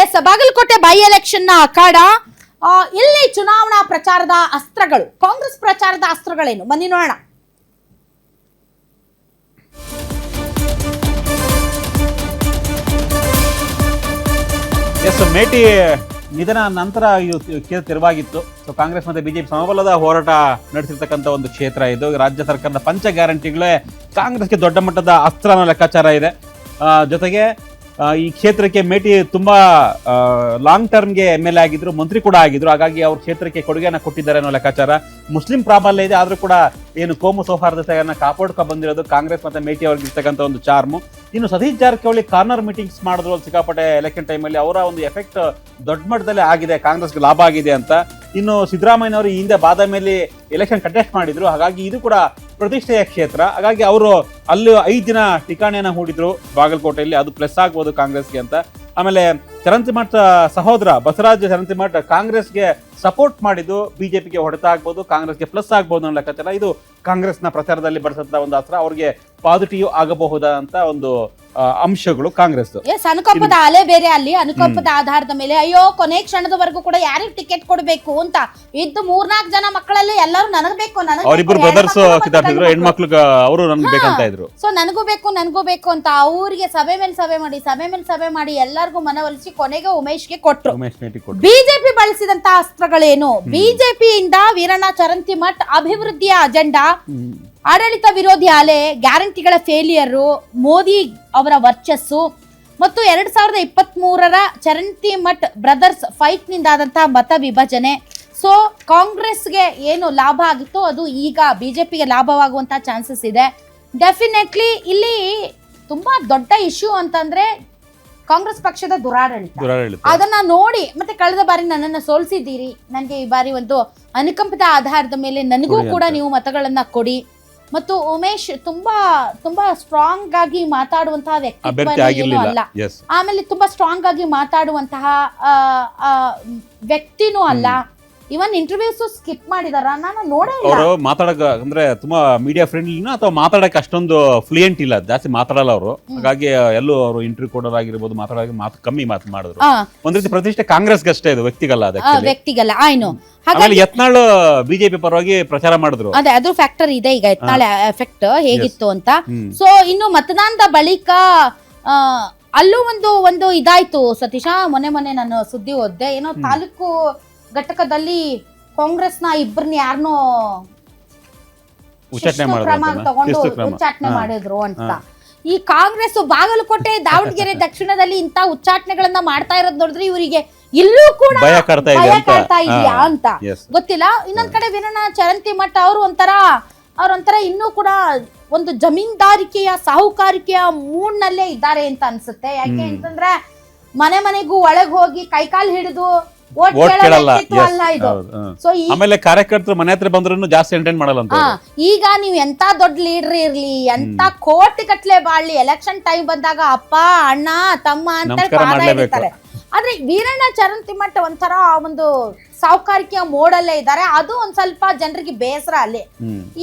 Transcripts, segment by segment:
S, Bagalkot by election ನ ಅಖಾಡ. ಇಲ್ಲಿ ಚುನಾವಣಾ ಪ್ರಚಾರದ ಅಸ್ತ್ರಗಳು, ಕಾಂಗ್ರೆಸ್ ಪ್ರಚಾರದ ಅಸ್ತ್ರಗಳೇನು ಬನ್ನಿ ನೋಡೋಣ. ಎಸ್, ಮೇಟಿ ನಿಧನ ನಂತರ ತೆರವಾಗಿತ್ತು. ಸೊ ಕಾಂಗ್ರೆಸ್ ಮತ್ತೆ ಬಿಜೆಪಿ ಸಮಬಲದ ಹೋರಾಟ ನಡೆಸಿರ್ತಕ್ಕಂಥ ಒಂದು ಕ್ಷೇತ್ರ ಇದು. ರಾಜ್ಯ ಸರ್ಕಾರದ ಪಂಚ ಗ್ಯಾರಂಟಿಗಳೇ ಕಾಂಗ್ರೆಸ್ಗೆ ದೊಡ್ಡ ಮಟ್ಟದ ಅಸ್ತ್ರ ಅನ್ನೋ ಲೆಕ್ಕಾಚಾರ ಇದೆ. ಜೊತೆಗೆ ಈ ಕ್ಷೇತ್ರಕ್ಕೆ ಮೇಟಿ ತುಂಬಾ ಲಾಂಗ್ ಟರ್ಮ್ಗೆ MLA ಆಗಿದ್ರು, ಮಂತ್ರಿ ಕೂಡ ಆಗಿದ್ರು. ಹಾಗಾಗಿ ಅವ್ರ ಕ್ಷೇತ್ರಕ್ಕೆ ಕೊಡುಗೆಯನ್ನು ಕೊಟ್ಟಿದ್ದಾರೆ ಅನ್ನೋ ಲೆಕ್ಕಾಚಾರ. ಮುಸ್ಲಿಂ ಪ್ರಾಬಲ್ಯ ಇದೆ, ಆದ್ರೂ ಕೂಡ ಏನು ಕೋಮು ಸೌಹಾರ್ದತೆಯನ್ನ ಕಾಪಾಡ್ಕೊ ಬಂದಿರೋದು ಕಾಂಗ್ರೆಸ್ ಮತ್ತೆ ಮೇಟಿ ಅವ್ರಿಗೆ ಇರ್ತಕ್ಕಂಥ ಒಂದು ಚಾರ್ಮು. ಇನ್ನು ಸತೀಶ್ ಜಾರಕಿಹೊಳಿ ಕಾರ್ನರ್ ಮೀಟಿಂಗ್ಸ್ ಮಾಡಿದ್ರು ಸಿಕ್ಕಾಪಟ್ಟೆ ಎಲೆಕ್ಷನ್ ಟೈಮಲ್ಲಿ. ಅವರ ಒಂದು ಎಫೆಕ್ಟ್ ದೊಡ್ಡ ಮಟ್ಟದಲ್ಲಿ ಆಗಿದೆ, ಕಾಂಗ್ರೆಸ್ಗೆ ಲಾಭ ಆಗಿದೆ ಅಂತ. ಇನ್ನು ಸಿದ್ದರಾಮಯ್ಯನವರು ಈ ಹಿಂದೆ ಬಾದಾಮಿಯಲ್ಲಿ ಎಲೆಕ್ಷನ್ ಕಂಟೆಸ್ಟ್ ಮಾಡಿದ್ರು, ಹಾಗಾಗಿ ಇದು ಕೂಡ ಪ್ರತಿಷ್ಠೆಯ ಕ್ಷೇತ್ರ. ಹಾಗಾಗಿ ಅವರು ಅಲ್ಲಿ 5 ದಿನ ಠಿಕಾಣಿಯನ್ನ ಹೂಡಿದ್ರು ಬಾಗಲಕೋಟೆಯಲ್ಲಿ, ಅದು ಪ್ಲಸ್ ಆಗ್ಬೋದು ಕಾಂಗ್ರೆಸ್ಗೆ ಅಂತ. ಆಮೇಲೆ ಚರಂತಿಮಠ ಸಹೋದರ ಬಸವರಾಜ ಚರಂತಿಮಠ ಕಾಂಗ್ರೆಸ್ಗೆ ಸಪೋರ್ಟ್ ಮಾಡಿದ್ದು ಬಿಜೆಪಿಗೆ ಹೊಡೆತ ಆಗ್ಬೋದು, ಕಾಂಗ್ರೆಸ್ಗೆ ಪ್ಲಸ್ ಆಗ್ಬೋದು ಅನ್ನೋ ಲೆಕ್ಕಾಚಾರ. ಇದು ಕಾಂಗ್ರೆಸ್ನ ಪ್ರಚಾರದಲ್ಲಿ ಬಳಸಂತ ಒಂದು ಅಸ್ತ್ರ, ಅವ್ರಿಗೆ ಪಾಸಿಟಿವ್ ಆಗಬಹುದಂತ ಒಂದು ಅಂಶಗಳು ಕಾಂಗ್ರೆಸ್. ಅನುಕಂಪದ ಅಲೆ ಬೇರೆ, ಅಲ್ಲಿ ಅನುಕಂಪದ ಆಧಾರದ ಮೇಲೆ ಅಯ್ಯೋ ಕೊನೆ ಕ್ಷಣದವರೆಗೂ ಕೂಡ ಯಾರಿಗೆ ಟಿಕೆಟ್ ಕೊಡಬೇಕು ಅಂತ ಇದ್ದು 3-4 ಜನ ಮಕ್ಕಳಲ್ಲಿ ಎಲ್ಲರೂ ನನಗ್ ಬೇಕು, ಅವರಿಬ್ಬರು ಬ್ರದರ್ಸ್ ಕಿತ್ತಾಡ್ತಿದ್ರು, ಹೆಣ್ಮಕ್ಳು ಅವರು ನನ್ಗೆ ಬೇಕಂತ ಇದ್ರು. ಸೊ ನನಗೂ ಬೇಕು ಅಂತ ಅವ್ರಿಗೆ ಸಭೆ ಮೇಲೆ ಸಭೆ ಮಾಡಿ ಎಲ್ಲರಿಗೂ ಮನವೊಲಿಸಿ ಕೊನೆಗೆ ಉಮೇಶ್ಗೆ ಕೊಟ್ರು. ಬಿಜೆಪಿ ಬಳಸಿದಂತ ಅಸ್ತ್ರಗಳೇನು? ಬಿಜೆಪಿಯಿಂದ ವೀರಣ್ಣ ಚರಂತಿಮಠ್ ಅಭಿವೃದ್ಧಿಯ ಅಜೆಂಡಾ, ಆಡಳಿತ ವಿರೋಧಿ ಅಲೆ, ಗ್ಯಾರಂಟಿಗಳ ಫೇಲಿಯರು, ಮೋದಿ ಅವರ ವರ್ಚಸ್ಸು ಮತ್ತು 2023ರ ಚರಂತಿಮಠ್ ಬ್ರದರ್ಸ್ ಫೈಟ್ ನಿಂದಾದಂತಹ ಮತ ವಿಭಜನೆ. ಸೊ ಕಾಂಗ್ರೆಸ್ಗೆ ಏನು ಲಾಭ ಆಗಿತ್ತು ಅದು ಈಗ ಬಿಜೆಪಿಗೆ ಲಾಭವಾಗುವಂತಹ ಚಾನ್ಸಸ್ ಇದೆ. ಡೆಫಿನೆಟ್ಲಿ ಇಲ್ಲಿ ತುಂಬಾ ದೊಡ್ಡ ಇಶ್ಯೂ ಅಂತಂದ್ರೆ ಕಾಂಗ್ರೆಸ್ ಪಕ್ಷದ ದುರಾಡಳಿತ. ಅದನ್ನ ನೋಡಿ ಮತ್ತೆ ಕಳೆದ ಬಾರಿ ನನ್ನನ್ನು ಸೋಲಿಸಿದ್ದೀರಿ, ನನಗೆ ಈ ಬಾರಿ ಒಂದು ಅನುಕಂಪದ ಆಧಾರದ ಮೇಲೆ ನನಗೂ ಕೂಡ ನೀವು ಮತಗಳನ್ನ ಕೊಡಿ. ಮತ್ತು ಉಮೇಶ್ ತುಂಬಾ ಸ್ಟ್ರಾಂಗ್ ಆಗಿ ಮಾತಾಡುವಂತಹ ವ್ಯಕ್ತಿತ್ವ ಅಲ್ಲ, ಆಮೇಲೆ ತುಂಬಾ ಸ್ಟ್ರಾಂಗ್ ಆಗಿ ಮಾತಾಡುವಂತಹ ವ್ಯಕ್ತಿನೂ ಅಲ್ಲ. ಇವನ್ ಇಂಟರ್ವ್ಯೂಸ್ ಸ್ಕಿಪ್ ಮಾಡಿದಾರ, ನಾನು ನೋಡೇ ಇಲ್ಲ. ಅವರು ಮಾತಾಡಕ ಅಂದ್ರೆ ತುಂಬಾ ಮೀಡಿಯಾ ಫ್ರೆಂಡ್ಲಿನ ಅಥವಾ ಮಾತಾಡಕ್ಕೆ ಅಷ್ಟೊಂದು ಫ್ಲೂಯೆಂಟ್ ಇಲ್ಲ, ಜಾಸ್ತಿ ಮಾತಾಡಲ್ಲ ಅವರು. ಹಾಗಾಗಿ ಎಲ್ಲೂ ಅವರು ಇಂಟರ್ವ್ಯೂ ಕೊಡೋರಾಗಿರ್ಬೋದು ಮಾತಾಡೋಕೆ ಕಮ್ಮಿ ಮಾಡಿದ್ರು. ಒಂದ್ ರೀತಿ ಪ್ರತಿಷ್ಠೆ ಕಾಂಗ್ರೆಸ್ಗೆ ಅಷ್ಟೇ, ಇದು ವ್ಯಕ್ತಿಗಲ್ಲ. ವ್ಯಕ್ತಿಗಲ್ಲ ಆಯ್ನು. ಆಮೇಲೆ ಯತ್ನಾಳ್ ಬಿಜೆಪಿ ಪರವಾಗಿ ಪ್ರಚಾರ ಮಾಡಿದ್ರು. ಅದೇ ಅದು ಫ್ಯಾಕ್ಟರ್ ಇದೆ ಈಗ ಯತ್ನಾಳ್ ಎಫೆಕ್ಟ್ ಹೇಗಿತ್ತು ಅಂತ. ಸೊ ಇನ್ನು ಮತದಾನದ ಬಳಿಕ ಅಲ್ಲೂ ಒಂದು ಇದಾಯ್ತು ಸತೀಶ. ಮೊನ್ನೆ ನಾನು ಸುದ್ದಿ ಓದ್ದೆ, ಏನೋ ತಾಲೂಕು ಘಟಕದಲ್ಲಿ ಕಾಂಗ್ರೆಸ್ನ ಇಬ್ಬರನ್ನ ಯಾರನ್ನೋ ಕ್ರಮ ತಗೊಂಡು ಉಚ್ಚಾಟನೆ ಮಾಡಿದ್ರು ಅಂತ. ಈ ಕಾಂಗ್ರೆಸ್ ಬಾಗಲಕೋಟೆ ದಾವಣಗೆರೆ ದಕ್ಷಿಣದಲ್ಲಿ ಇಂತ ಉಚ್ಚಾಟನೆಗಳನ್ನ ಮಾಡ್ತಾ ಇರೋದ್ ನೋಡಿದ್ರೆ ಇವರಿಗೆ ಇಲ್ಲೂ ಕೂಡ ಭಯ ಕಾಡ್ತಾ ಇದೆಯಾ ಅಂತ ಗೊತ್ತಿಲ್ಲ. ಇನ್ನೊಂದ್ ಕಡೆ ವೀರಣ್ಣ ಚರಂತಿಮಠ್ ಅವರು ಒಂಥರ ಇನ್ನೂ ಕೂಡ ಒಂದು ಜಮೀನ್ದಾರಿಕೆಯ ಸಾಹುಕಾರಿಕೆಯ ಮೂಡ್ನಲ್ಲೇ ಇದ್ದಾರೆ ಅಂತ ಅನ್ಸುತ್ತೆ. ಯಾಕೆ ಅಂತಂದ್ರೆ ಮನೆಗೂ ಒಳಗ್ ಹೋಗಿ ಕೈಕಾಲ್ ಹಿಡಿದು ಆಮೇಲೆ ಕಾರ್ಯಕರ್ತರು ಮನೆ ಹತ್ರ ಬಂದ್ರು ಜಾಸ್ತಿ ಎಂಟರ್ಟೈನ್ ಮಾಡಲ್ಲ ಅಂತ. ಈಗ ನೀವು ಎಂತ ದೊಡ್ಡ ಲೀಡರ್ ಇರ್ಲಿ, ಎಂತ ಕೋಟಿ ಗಟ್ಲೆ ಬಾಳ್ಲಿ, ಎಲೆಕ್ಷನ್ ಟೈಮ್ ಬಂದಾಗ ಅಪ್ಪ ಅಣ್ಣ ತಮ್ಮ ಅಂತ ಇರ್ತಾರೆ. ಆದ್ರೆ ವೀರಣ್ಣ ಚರಂತಿಮಠ್ ಒಂಥರ ಒಂದು ಸಾಹುಕಾರಿಕೆಯ ಮೋಡಲ್ಲೇ ಇದ್ದಾರೆ. ಅದು ಒಂದ್ ಸ್ವಲ್ಪ ಜನರಿಗೆ ಬೇಸರ ಅಲ್ಲಿ.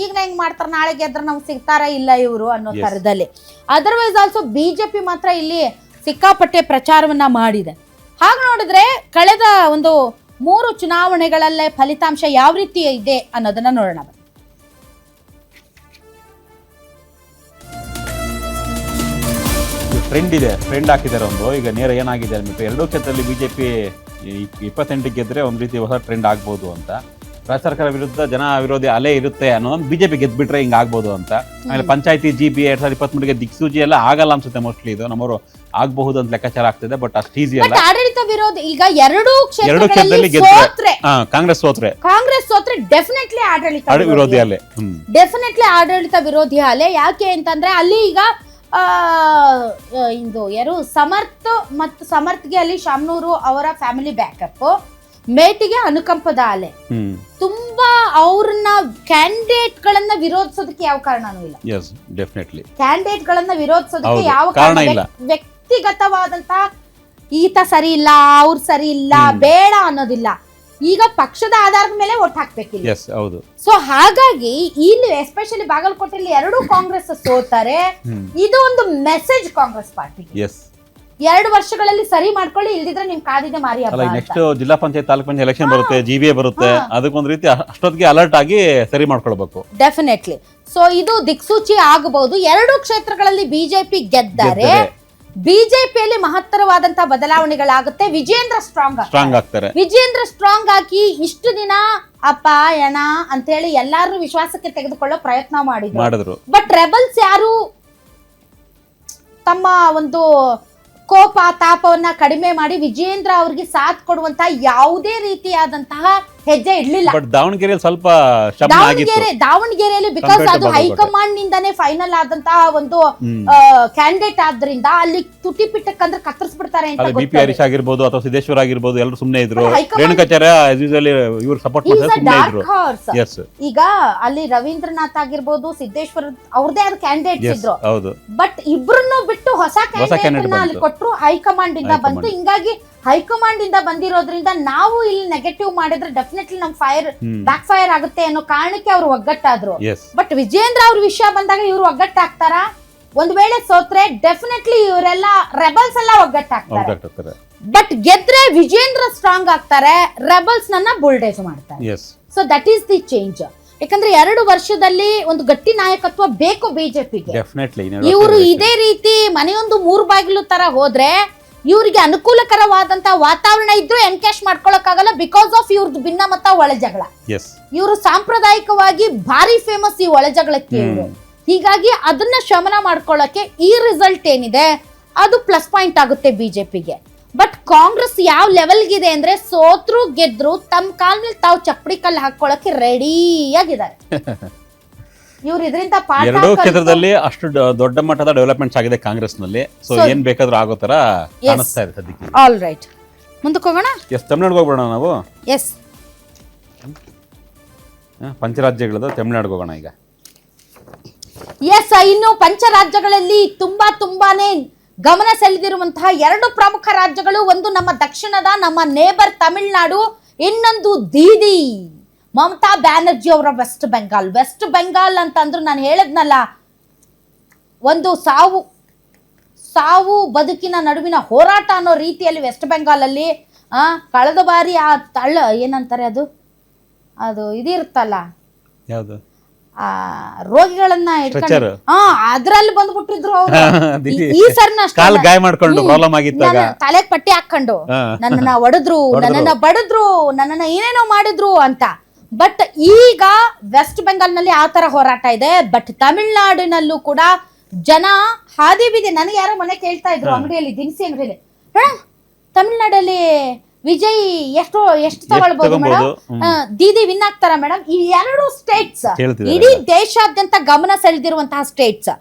ಈಗ ಹೆಂಗ್ ಮಾಡ್ತಾರ, ನಾಳೆ ಗೆದ್ರ ನಮ್ಗೆ ಸಿಗ್ತಾರ ಇಲ್ಲ ಇವರು ಅನ್ನೋ ತರದಲ್ಲಿ. ಅದರ್ವೈಸ್ ಆಲ್ಸೋ ಬಿಜೆಪಿ ಮಾತ್ರ ಇಲ್ಲಿ ಸಿಕ್ಕಾಪಟ್ಟೆ ಪ್ರಚಾರವನ್ನ ಮಾಡಿದೆ. ಹಾಗೆ ನೋಡಿದ್ರೆ ಕಳೆದ ಒಂದು 3 ಚುನಾವಣೆಗಳಲ್ಲೇ ಫಲಿತಾಂಶ ಯಾವ ರೀತಿ ಇದೆ ಅನ್ನೋದನ್ನ ನೋಡೋಣ. ಟ್ರೆಂಡ್ ಹಾಕಿದ್ದಾರೆ ಒಂದು. ಈಗ ನೇರ ಏನಾಗಿದೆ ಅಂದ್ಬಿಟ್ಟು 2 ಕ್ಷೇತ್ರದಲ್ಲಿ ಬಿಜೆಪಿ 28 ಗೆದ್ರೆ ಒಂದ್ ರೀತಿ ಹೊಸ ಟ್ರೆಂಡ್ ಆಗ್ಬೋದು ಅಂತ. ರಾಜ್ಯ ಸರ್ಕಾರ ವಿರುದ್ಧ ಜನ ವಿರೋಧಿ ಅಲೆ ಇರುತ್ತೆ ಅನ್ನೋದು ಬಿಜೆಪಿ ಗೆದ್ಬಿಟ್ರೆ ಹಿಂಗ್ ಆಗ್ಬೋದು ಅಂತ. ಆಮೇಲೆ ಪಂಚಾಯತಿ GB 2023ಗೆ ದಿಕ್ಸೂಚಿ ಎಲ್ಲ ಆಗಲ್ಲ ಅನ್ಸುತ್ತೆ ಮೋಸ್ಟ್ಲಿ. ಇದು ನಮ್ಮವರು ಆಗಬಹುದು ಅಂತ ಲೆಕ್ಕಾಚಾರ ಆಗ್ತಿದೆ, ಬಟ್ ಅಷ್ಟು ಈಸಿ ಅಲ್ಲ. ಆಡಳಿತ ವಿರೋಧಿ ಈಗ 2 ಕ್ಷೇತ್ರದಲ್ಲಿ ಕಾಂಗ್ರೆಸ್ ಸೋತ್ರೆ ಡೆಫಿನೆಟ್ಲಿ ಆಡಳಿತ ವಿರೋಧಿ ಅಲೆ, ಡೆಫಿನೆಟ್ಲಿ ಆಡಳಿತ ವಿರೋಧಿ ಅಲೆ. ಯಾಕೆ ಅಂತಂದ್ರೆ ಅಲ್ಲಿ ಈಗ ಇದು ಯಾರು ಸಮರ್ಥ್ಗೆ ಅಲ್ಲಿ ಶಾಮನೂರು ಅವರ ಫ್ಯಾಮಿಲಿ ಬ್ಯಾಕಪ್, ಮೇಟಿಗೆ ಅನುಕಂಪದ ಅಲೆ. ತುಂಬಾ ಅವ್ರನ್ನ ಕ್ಯಾಂಡಿಡೇಟ್ ಗಳನ್ನ ವಿರೋಧಿಸೋದಕ್ಕೆ ಯಾವ ಕಾರಣನೂ ಇಲ್ಲ. ಕ್ಯಾಂಡಿಡೇಟ್ ಗಳನ್ನ ವಿರೋಧಿಸೋದಕ್ಕೆ ಯಾವ ಕಾರಣ ಇಲ್ಲ. ವ್ಯಕ್ತಿಗತವಾದಂತ ಈತ ಸರಿ ಇಲ್ಲ, ಅವ್ರು ಸರಿ ಇಲ್ಲ, ಬೇಡ ಅನ್ನೋದಿಲ್ಲ. ಈಗ ಪಕ್ಷದ ಆಧಾರದ ಮೇಲೆ ಒಟ್ಟು ಹಾಕ್ಬೇಕಿಲ್ಲ. ಸೊ ಹಾಗಾಗಿ ಇಲ್ಲಿ ಎಸ್ಪೆಷಲಿ ಬಾಗಲಕೋಟೆಯಲ್ಲಿ 2 ಕಾಂಗ್ರೆಸ್ ಸೋತಾರೆ. ಇದು ಒಂದು ಮೆಸೇಜ್ ಕಾಂಗ್ರೆಸ್ ಪಾರ್ಟಿ. 2 ವರ್ಷಗಳಲ್ಲಿ ಸರಿ ಮಾಡ್ಕೊಳ್ಳಿ, ಇಲ್ದಿದ್ರೆ ನಿಮ್ ಕಾದಿದೆ ಮಾರಿ ಹಬ್ಬ ಅಲ್ಲ ಅಂತ. ನೆಕ್ಸ್ಟ್ ಜಿಲ್ಲಾ ಪಂಚಾಯತ್ ತಾಲೂಕ್ ಪಂಚಾಯತ್ ಎಲೆಕ್ಷನ್ ಬರುತ್ತೆ, GBA ಬರುತ್ತೆ, ಅದಕ್ಕೊಂದ್ ರೀತಿ ಅಷ್ಟೊತ್ತಿಗೆ ಅಲರ್ಟ್ ಆಗಿ ಸರಿ ಮಾಡ್ಕೊಳ್ಬೇಕು. ಡೆಫಿನೆಟ್ಲಿ. ಸೊ ಇದು ದಿಕ್ಸೂಚಿ ಆಗಬಹುದು. 2 ಕ್ಷೇತ್ರಗಳಲ್ಲಿ ಬಿಜೆಪಿ ಗೆದ್ದರೆ ಬಿಜೆಪಿಯಲ್ಲಿ ಮಹತ್ತರವಾದಂತಹ ಬದಲಾವಣೆಗಳಾಗುತ್ತೆ. ವಿಜೇಂದ್ರ ಸ್ಟ್ರಾಂಗ್ ಆಗ್ತಾರೆ. ವಿಜೇಂದ್ರ ಸ್ಟ್ರಾಂಗ್ ಆಗಿ ಇಷ್ಟು ದಿನ ಅಪ್ಪ ಎಣ ಅಂತ ಹೇಳಿ ಎಲ್ಲಾರು ವಿಶ್ವಾಸಕ್ಕೆ ತೆಗೆದುಕೊಳ್ಳೋ ಪ್ರಯತ್ನ ಮಾಡಿದ್ರು. ಬಟ್ ರೆಬಲ್ಸ್ ಯಾರು ತಮ್ಮ ಒಂದು ಕೋಪ ತಾಪವನ್ನ ಕಡಿಮೆ ಮಾಡಿ ವಿಜೇಂದ್ರ ಅವ್ರಿಗೆ ಸಾಥ್ ಕೊಡುವಂತಹ ಯಾವುದೇ ರೀತಿಯಾದಂತಹ ಹೆಜ್ಜೆ ಇಡ್ಲಿಲ್ಲ. ಬಟ್ ದಾವಣಗೆರೆಯಲ್ಲಿ ಸ್ವಲ್ಪ ದಾವಣಗೆರೆಯಲ್ಲಿ ಬಿಕಾಸ್ ಅದು ಹೈಕಮಾಂಡ್ ನಿಂದಾನೇ ಫೈನಲ್ ಆದಂತಹ ಒಂದು ಕ್ಯಾಂಡಿಡೇಟ್ ಆದ್ರಿಂದ ಅಲ್ಲಿ ತುಟಿ ಪಿಟ್ಟಕ್ಕಂದ್ರೆ ಕತ್ತರಿಸ್ಬಿಡ್ತಾರೆ ಅಂತ BP ಹರೀಶ್ ಆಗಿರ್ಬೋದು ಅಥವಾ ಸಿದ್ದೇಶ್ವರ ಆಗಿರ್ಬೋದು ಎಲ್ಲರೂ ಸುಮ್ಮನೆ ಇದ್ರು. ರೇಣುಕಾಚಾರ್ಯ ಇವ್ರು ಸಪೋರ್ಟ್ ಮಾಡ್ತಾರೆ. ಈಗ ಅಲ್ಲಿ ರವೀಂದ್ರನಾಥ್ ಆಗಿರ್ಬೋದು, ಸಿದ್ದೇಶ್ವರ ಅವ್ರದೇ ಆದ ಕ್ಯಾಂಡಿಡೇಟ್ಸ್ ಇದ್ರು. ಬಟ್ ಇಬ್ರನ್ನು ಬಿಟ್ಟು ಹೊಸ ಕ್ಯಾಂಡಿಡೇಟ್ ಅಲ್ಲಿ ಕೊಟ್ಟರು, ಹೈಕಮಾಂಡ್ ಇಂದ ಬಂತು. ಹಿಂಗಾಗಿ ಹೈಕಮಾಂಡ್ ಇಂದ ಬಂದಿರೋದ್ರಿಂದ ನಾವು ಇಲ್ಲಿ ನೆಗೆಟಿವ್ ಮಾಡಿದ್ರೆ ಡೆಫಿನೆಟ್ಲಿ ನಮ್ ಬ್ಯಾಕ್ ಫೈರ್ ಆಗುತ್ತೆ ಅನ್ನೋ ಕಾರಣಕ್ಕೆ ಅವ್ರು ಒಗ್ಗಟ್ಟಾದ್ರು. ಬಟ್ ವಿಜೇಂದ್ರ ಅವ್ರ ವಿಷಯ ಬಂದಾಗ ಇವ್ರು ಒಗ್ಗಟ್ಟಾಗ್ತಾರ? ಒಂದ್ ವೇಳೆ ಸೋತ್ರೆ ಡೆಫಿನೆಟ್ಲಿ ಇವರೆಲ್ಲ ರೆಬಲ್ಸ್ ಎಲ್ಲ ಒಗ್ಗಟ್ಟಾಗ್ತಾರೆ. ಬಟ್ ಗೆದ್ರೆ ವಿಜೇಂದ್ರ ಸ್ಟ್ರಾಂಗ್ ಆಗ್ತಾರೆ, ರೆಬಲ್ಸ್ ನನ್ನ ಬುಲ್ಡೇಜ್ ಮಾಡ್ತಾರೆ. So that is the change. ಯಾಕಂದ್ರೆ 2 ವರ್ಷದಲ್ಲಿ ಒಂದು ಗಟ್ಟಿ ನಾಯಕತ್ವ ಬೇಕು ಬಿಜೆಪಿಗೆ. ಇವರು ಇದೇ ರೀತಿ ಮನೆಯೊಂದು 3 ಬಾಗಿಲು ತರ ಹೋದ್ರೆ ಇವರಿಗೆ ಅನುಕೂಲಕರವಾದಂತ ವಾತಾವರಣ ಇದ್ರೂ ಎನ್ಕ್ಯಾಶ್ ಮಾಡ್ಕೊಳಕ್ಕಾಗಲ್ಲ. ಬಿಕಾಸ್ ಆಫ್ ಇವ್ರದ್ದು ಭಿನ್ನಮತ ಒಳಜಗಳ. ಇವರು ಸಾಂಪ್ರದಾಯಿಕವಾಗಿ ಭಾರಿ ಫೇಮಸ್ ಈ ಒಳಜಗಳಕ್ಕೆ ಇವರು. ಹೀಗಾಗಿ ಅದನ್ನ ಶಮನ ಮಾಡ್ಕೊಳ್ಳಕ್ಕೆ ಈ ರಿಸಲ್ಟ್ ಏನಿದೆ ಅದು ಪ್ಲಸ್ ಪಾಯಿಂಟ್ ಆಗುತ್ತೆ ಬಿಜೆಪಿಗೆ. ಬಟ್ ಕಾಂಗ್ರೆಸ್ ಯಾವ ಲೆವೆಲ್ಗಿದೆ ಅಂದ್ರೆ ಸೋತ್ರು ಗೆದ್ರು ತಮ್ಮ ಕಾಲ್ ಮೇಲೆ ತಾವು ಚಪ್ಪಡಿ ಕಲ್ಲು ಹಾಕೊಳ್ಳಕ್ಕೆ ರೆಡಿಯಾಗಿದ್ದಾರೆ. ಇವ್ರು ಇದರಿಂದ ಎರಡೂ ಕ್ಷೇತ್ರದಲ್ಲಿ ಅಷ್ಟು ದೊಡ್ಡ ಮಟ್ಟದ ಡೆವಲಪ್ಮೆಂಟ್ಸ್ ಆಗಿದೆ ಕಾಂಗ್ರೆಸ್ ನಲ್ಲಿ. ಸೊ ಏನ್ ಬೇಕಾದ್ರೂ ಆಗೋ ತರ ಕಾಣಿಸ್ತಾ ಇದೆ ಸದ್ಯಕ್ಕೆ. ಆಲ್ ರೈಟ್, ಮುಂದಕ್ಕೆ ಹೋಗೋಣ. ತಮಿಳ್ನಾಡಿಗೆ ಹೋಗ್ಬಿಡೋಣ ನಾವು. ಎಸ್, ಪಂಚರಾಜ್ಯಗಳದ್ದು ತಮಿಳ್ನಾಡಿಗೆ ಹೋಗೋಣ ಈಗ. ಎಸ್, ಇನ್ನು ಪಂಚರಾಜ್ಯಗಳಲ್ಲಿ ತುಂಬಾನೇ ಗಮನ ಸೆಳೆದಿರುವಂತಹ 2 ಪ್ರಮುಖ ರಾಜ್ಯಗಳು. ಒಂದು ನಮ್ಮ ದಕ್ಷಿಣದ ನಮ್ಮ ನೇಬರ್ ತಮಿಳ್ನಾಡು, ಇನ್ನೊಂದು ದೀದಿ ಮಮತಾ ಬ್ಯಾನರ್ಜಿ ಅವರ ವೆಸ್ಟ್ ಬೆಂಗಾಲ್ ಅಂತಂದ್ರು. ನಾನು ಹೇಳದ್ನಲ್ಲ, ಒಂದು ಸಾವು ಬದುಕಿನ ನಡುವಿನ ಹೋರಾಟ ಅನ್ನೋ ರೀತಿಯಲ್ಲಿ ವೆಸ್ಟ್ ಬೆಂಗಾಲ್ ಅಲ್ಲಿ ಕಳೆದ ಬಾರಿ ಆ ಏನಂತಾರೆ ಅದು ಇದಿರುತ್ತಲ್ಲ, ಯಾವುದು ರೋಗಿಗಳನ್ನ ಅದ್ರಲ್ಲಿ ಬಂದ್ಬಿಟ್ಟಿದ್ರು ಅವರು. ಈ ಸರ್ನ ತಲೆಗೆ ಪಟ್ಟಿ ಹಾಕೊಂಡು ನನ್ನನ್ನ ಒಡೆದ್ರು, ನನ್ನನ್ನ ಬಡಿದ್ರು, ನನ್ನನ್ನ ಏನೇನೋ ಮಾಡಿದ್ರು ಅಂತ. ಬಟ್ ಈಗ ವೆಸ್ಟ್ ಬೆಂಗಾಲ್ ನಲ್ಲಿ ಆ ತರ ಹೋರಾಟ ಇದೆ. ಬಟ್ ತಮಿಳ್ನಾಡಿನಲ್ಲೂ ಕೂಡ ಜನ ಹಾದಿ ಬೀದಿ, ನನಗೆ ಯಾರೋ ಮನೆ ಕೇಳ್ತಾ ಇದ್ರು ಅಂಗಡಿಯಲ್ಲಿ, ದಿನಸಿ ಅಂಗಡಿಯಲ್ಲಿ, ಮೇಡಮ್ ತಮಿಳ್ನಾಡಲ್ಲಿ ವಿಜಯ್ ಎಷ್ಟು ತಗೊಳ್ಬಹುದು ಮೇಡಮ್, ದೀದಿ ವಿನ್ ಆಗ್ತಾರ ಮೇಡಮ್? ಈ 2 ಸ್ಟೇಟ್ಸ್ ಇಡೀ ದೇಶಾದ್ಯಂತ ಗಮನ ಸೆಳೆದಿರುವಂತಹ ಸ್ಟೇಟ್ಸ್.